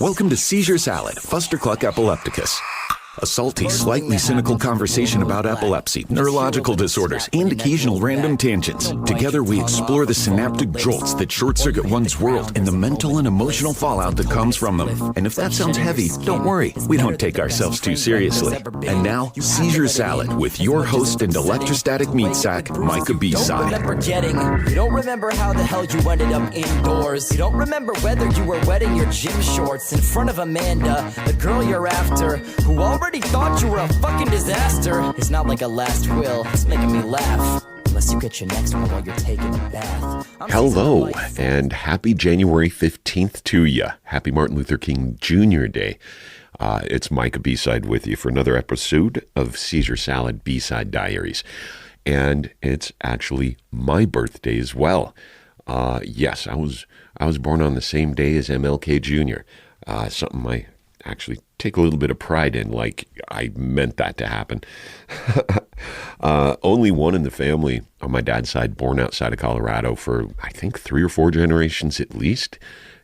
Welcome to Seizure Salad, Fustercluck Epilepticus. A salty, slightly cynical conversation about epilepsy, neurological disorders, and occasional random tangents. Together we explore the synaptic jolts that short-circuit one's world and the mental and emotional fallout that comes from them. And if that sounds heavy, don't worry. We don't take ourselves too seriously. And now, Seizure Salad with your host and electrostatic meat sack, Micah B-Side. You don't remember how the hell you ended up indoors. You don't remember whether you were wetting your gym shorts in front of Amanda, the girl you're after, who already thought you were a fucking disaster. It's not like a last will, it's making me laugh. Unless you get your next one while you're taking a bath. Hello, and happy January 15th to you. Happy Martin Luther King Jr. Day. It's Micah B-Side with you for another episode of Seizure Salad B-Side Diaries. And it's actually my birthday as well. Yes, I was born on the same day as MLK Jr. Something I actually take a little bit of pride in, like I meant that to happen. Only one in the family on my dad's side born outside of Colorado for, I think, 3 or 4 generations at least.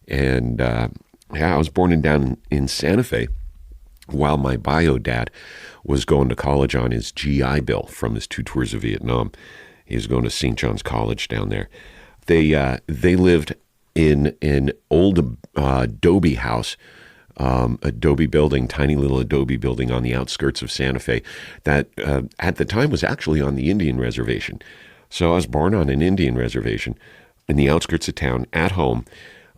And I was born down in Santa Fe while my bio dad was going to college on his GI Bill from his 2 tours of Vietnam. He was going to St. John's College down there. They lived in an old adobe house, adobe building, tiny little adobe building on the outskirts of Santa Fe that at the time was actually on the Indian reservation. So I was born on an Indian reservation in the outskirts of town at home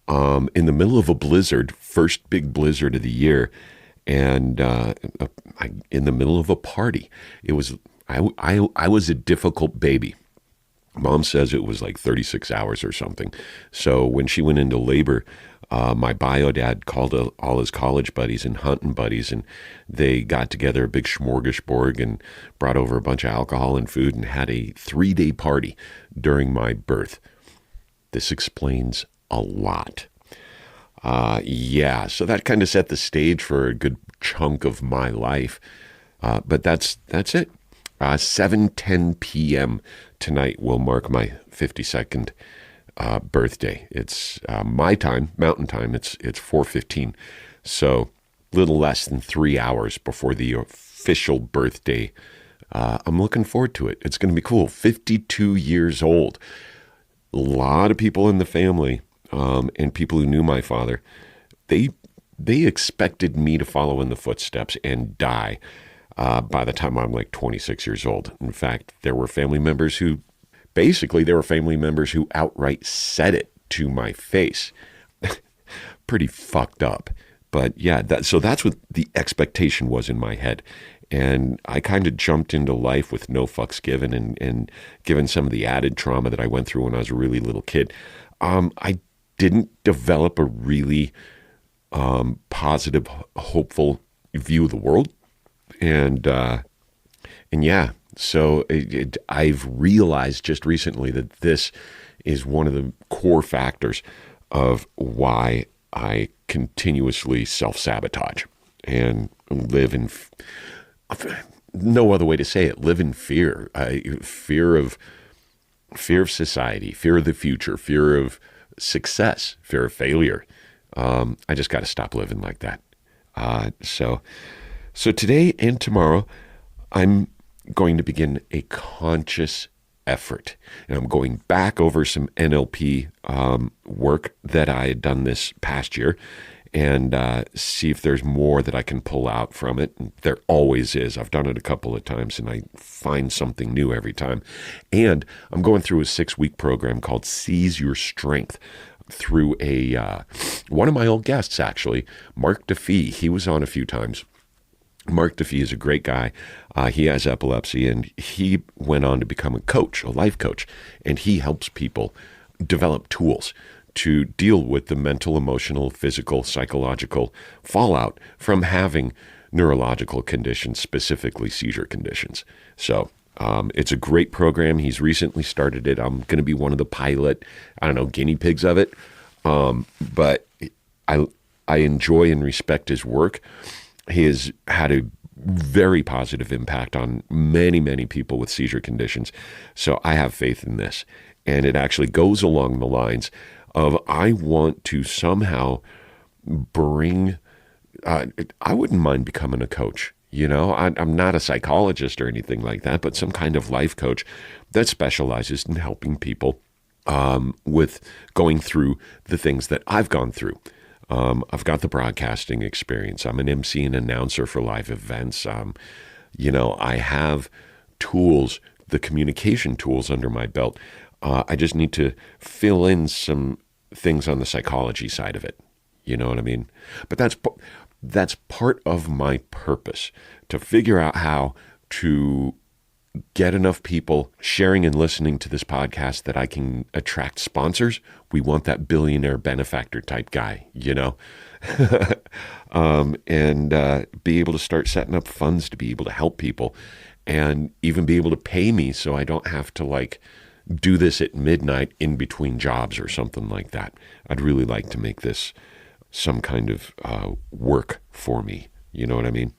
in the middle of a blizzard, first big blizzard of the year, and in the middle of a party. It was I was a difficult baby. Mom says it was like 36 hours or something. So when she went into labor, my bio dad called all his college buddies and hunting buddies, and they got together a big smorgasbord and brought over a bunch of alcohol and food and had a 3-day party during my birth. This explains a lot. So that kind of set the stage for a good chunk of my life. But that's it. 7:10 p.m. tonight will mark my 52nd birthday. It's my time, Mountain Time. It's 4:15, so little less than 3 hours before the official birthday. I'm looking forward to it. It's going to be cool. 52 years old. A lot of people in the family and people who knew my father, they expected me to follow in the footsteps and die by the time I'm like 26 years old. In fact, there were family members who outright said it to my face. Pretty fucked up. But yeah, that's what the expectation was in my head. And I kind of jumped into life with no fucks given, and given some of the added trauma that I went through when I was a really little kid, I didn't develop a really positive, hopeful view of the world. And yeah, so I've realized just recently that this is one of the core factors of why I continuously self-sabotage and live in, no other way to say it, live in fear. Fear of society, fear of the future, fear of success, fear of failure. I just got to stop living like that. So today and tomorrow, I'm going to begin a conscious effort. And I'm going back over some NLP work that I had done this past year and see if there's more that I can pull out from it. And there always is. I've done it a couple of times and I find something new every time. And I'm going through a 6-week program called Seize Your Strength through one of my old guests, actually, Mark DeFee. He was on a few times. Mark DeFee is a great guy. He has epilepsy, and he went on to become a coach, a life coach, and he helps people develop tools to deal with the mental, emotional, physical, psychological fallout from having neurological conditions, specifically seizure conditions. So it's a great program. He's recently started it. I'm going to be one of the pilot, guinea pigs of it. But I enjoy and respect his work. He has had a very positive impact on many, many people with seizure conditions. So I have faith in this. And it actually goes along the lines of I want to somehow bring, I wouldn't mind becoming a coach. I'm not a psychologist or anything like that, but some kind of life coach that specializes in helping people with going through the things that I've gone through. I've got the broadcasting experience. I'm an MC and announcer for live events. I have tools, the communication tools under my belt. I just need to fill in some things on the psychology side of it. You know what I mean? But that's part of my purpose, to figure out how to get enough people sharing and listening to this podcast that I can attract sponsors. We want that billionaire benefactor type guy, and be able to start setting up funds to be able to help people, and even be able to pay me so I don't have to do this at midnight in between jobs or something like that. I'd really like to make this some kind of work for me. You know what I mean?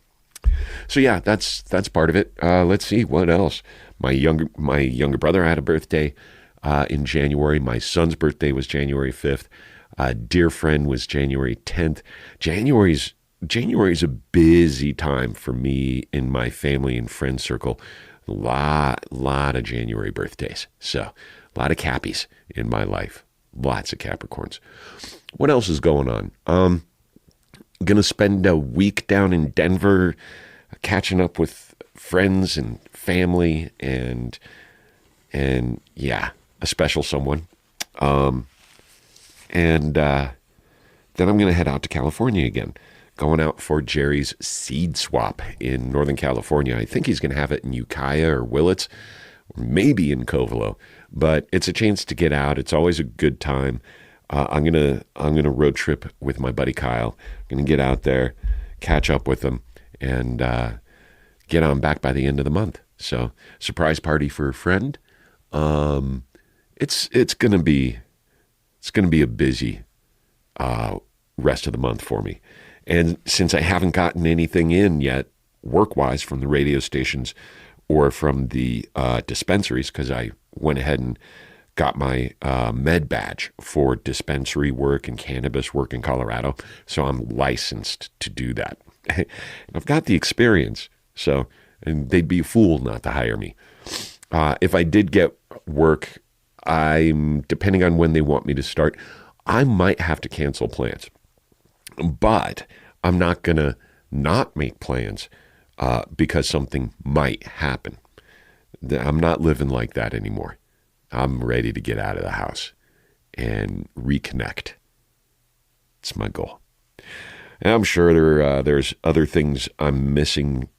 So yeah, that's part of it. Let's see what else. My younger brother had a birthday in January. My son's birthday was January 5th. A dear friend was January 10th. January's a busy time for me in my family and friend circle. A lot of January birthdays. So a lot of Cappies in my life. Lots of Capricorns. What else is going on? I'm going to spend a week down in Denver catching up with friends and family and yeah, a special someone. And then I'm going to head out to California again, going out for Jerry's seed swap in Northern California. I think he's going to have it in Ukiah or Willits, or maybe in Covelo, but it's a chance to get out. It's always a good time. I'm gonna road trip with my buddy Kyle. I'm gonna get out there, catch up with him, and get on back by the end of the month. So surprise party for a friend. It's gonna be a busy rest of the month for me. And since I haven't gotten anything in yet, work-wise, from the radio stations or from the dispensaries, because I went ahead and got my med badge for dispensary work and cannabis work in Colorado, so I'm licensed to do that. I've got the experience, and they'd be a fool not to hire me. If I did get work, depending on when they want me to start, I might have to cancel plans. But I'm not going to not make plans because something might happen. I'm not living like that anymore. I'm ready to get out of the house and reconnect. It's my goal. And I'm sure there's other things I'm missing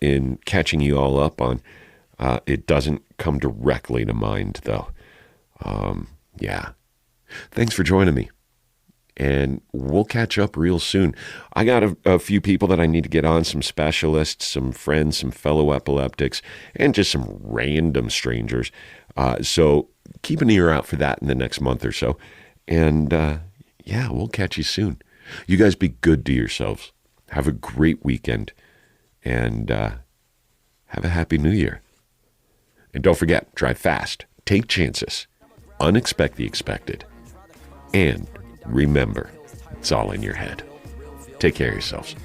in catching you all up on. It doesn't come directly to mind, though. Yeah. Thanks for joining me. And we'll catch up real soon. I got a few people that I need to get on, some specialists, some friends, some fellow epileptics, and just some random strangers. So keep an ear out for that in the next month or so. And yeah, we'll catch you soon. You guys be good to yourselves. Have a great weekend. And have a happy new year. And don't forget, drive fast, take chances, unexpect the expected, and remember, it's all in your head. Take care of yourselves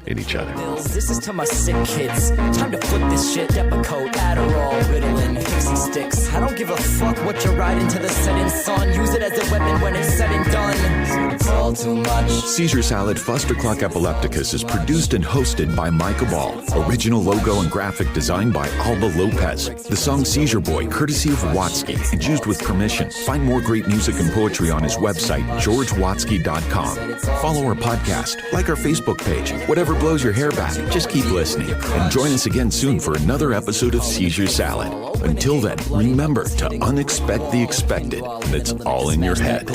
and each other. This is to my sick kids. Time to flip this shit. Depakote, Adderall, Ritalin, Pixie sticks. I don't give a fuck what you're riding to the setting sun. Use it as a weapon when it's said and done. It's all too much. Seizure Salad Fustercluck Epilepticus is produced and hosted by Micah Ball. Original logo and graphic design by Alba Lopez. The song Seizure Boy, courtesy of Watsky, and used with permission. Find more great music and poetry on his website, georgewatsky.com. Follow our podcast, like our Facebook page, whatever blows your hair back. Just keep listening and join us again soon for another episode of Seizure Salad. Until then, remember to unexpect the expected, and it's all in your head.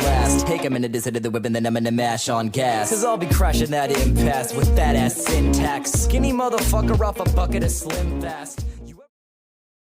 Take a minute to sit at the whip and then I'm gonna mash on gas. Cause I'll be crashing that impasse with that ass syntax. Skinny motherfucker off a bucket of Slim Fast.